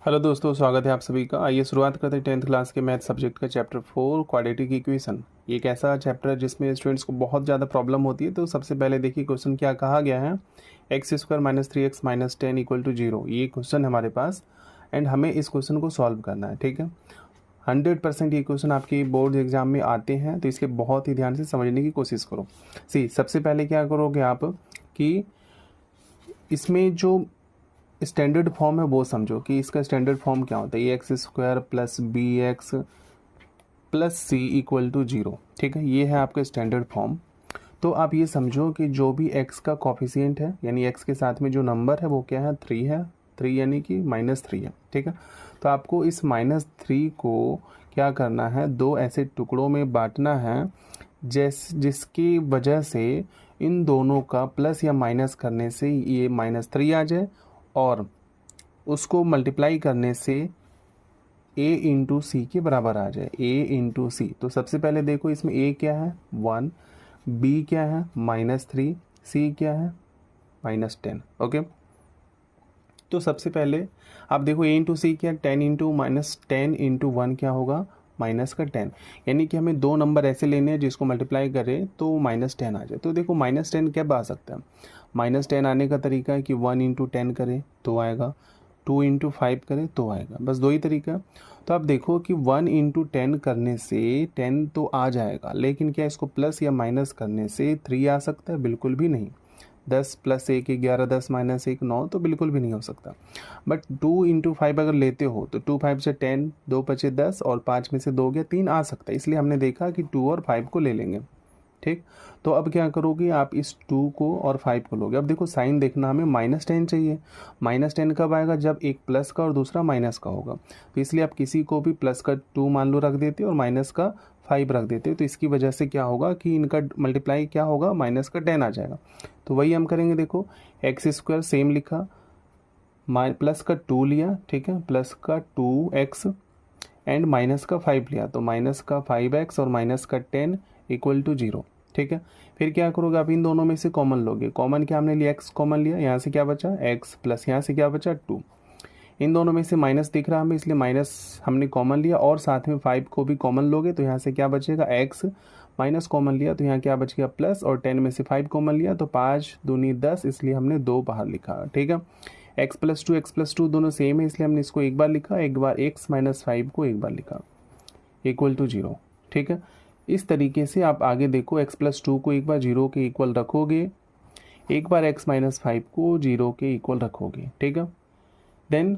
Hello दोस्तों, स्वागत है आप सभी का। आइए शुरुआत करते हैं 10th क्लास के मैथ सब्जेक्ट का चैप्टर 4 क्वाड्रेटिक इक्वेशन। ये एक ऐसा चैप्टर है जिसमें स्टूडेंट्स को बहुत ज़्यादा प्रॉब्लम होती है। तो सबसे पहले देखिए क्वेश्चन क्या कहा गया है। X square minus 3x minus 10 equal to 0, ये क्वेश्चन है हमारे पास एंड हमें इस क्वेश्चन को सॉल्व करना है। ठीक है, 100% ये क्वेश्चन आपके बोर्ड एग्जाम में आते हैं, तो इसके बहुत ही ध्यान से समझने की कोशिश करो। सबसे पहले क्या करोगे आप कि इसमें जो स्टैंडर्ड फॉर्म है वो समझो कि इसका स्टैंडर्ड फॉर्म क्या होता है। A x square plus b x plus c equal to 0। ठीक है, ये है आपका स्टैंडर्ड फॉर्म। तो आप ये समझो कि जो भी x का कॉफिशिएंट है यानी x के साथ में जो नंबर है वो क्या है, 3 है। 3 यानी कि -3 है। ठीक है, तो आपको इस -3 को क्या करना है, दो ऐसे टुकड़ों में बांटना है जिसकी वजह से इन दोनों का प्लस या माइनस करने से ये -3 आ जाए और उसको मल्टीप्लाई करने से a इंटू सी के बराबर आ जाए। a इंटू सी, तो सबसे पहले देखो इसमें a क्या है 1, b क्या है -3, c क्या है -10। ओके, तो सबसे पहले आप देखो a इंटू सी क्या, 10 इंटू -10 इंटू 1 क्या होगा माइनस का 10। यानी कि हमें दो नंबर ऐसे लेने हैं जिसको मल्टीप्लाई करें तो -10 आ जाए। तो देखो -10 क्या आ सकता है, -10 आने का तरीका है कि 1 इंटू 10 करें तो आएगा, 2 इंटू 5 करें तो आएगा, बस दो ही तरीका है। तो आप देखो कि 1 इंटू 10 करने से 10 तो आ जाएगा, लेकिन क्या इसको प्लस या माइनस करने से 3 आ सकता है? बिल्कुल भी नहीं। 10 प्लस 1 11, 10 माइनस 1 9, तो बिल्कुल भी नहीं हो सकता। बट 2 इंटू 5 अगर लेते हो तो 2 5 से 10, 2 बचे 10 और 5 में से 2 गया, 3 आ सकता है। इसलिए हमने देखा कि 2 और 5 को ले लेंगे। ठीक, तो अब क्या करोगे आप, इस 2 को और 5 को लोगे। अब देखो साइन देखना, हमें -10 चाहिए। -10 कब आएगा, जब एक प्लस का और दूसरा माइनस का होगा। तो इसलिए आप किसी को भी प्लस का 2 मान लो रख देते और माइनस का 5 रख देते। तो इसकी वजह से क्या होगा कि इनका मल्टीप्लाई क्या होगा, माइनस का 10 आ जाएगा। तो वही हम करेंगे। देखो एक्स स्क्वायर सेम लिखा, प्लस का 2 लिया, ठीक है, प्लस का 2x एंड माइनस का 5 लिया, तो माइनस का 5x और माइनस का 10 इक्वल टू 0। ठीक है, फिर क्या करोगे आप, इन दोनों में से कॉमन लोगे। कॉमन क्या हमने लिया, x कॉमन लिया, यहाँ से क्या बचा x प्लस यहाँ से क्या बचा 2। इन दोनों में से माइनस दिख रहा हमें, इसलिए माइनस हमने कॉमन लिया और साथ में 5 को भी कॉमन लोगे तो यहाँ से क्या बचेगा x, माइनस कॉमन लिया तो यहाँ क्या बच गया प्लस, और 10 में से 5 कॉमन लिया तो 5 दूनी 10, इसलिए हमने 2 बाहर लिखा। ठीक है, x प्लस टू दोनों सेम है, इसलिए हमने इसको एक बार लिखा, एक बार x माइनस 5 को एक बार लिखा इक्वल टू 0। ठीक है, इस तरीके से आप आगे देखो, x प्लस 2 को एक बार 0 के इक्वल रखोगे, एक बार x माइनस 5 को 0 के इक्वल रखोगे। ठीक है, देन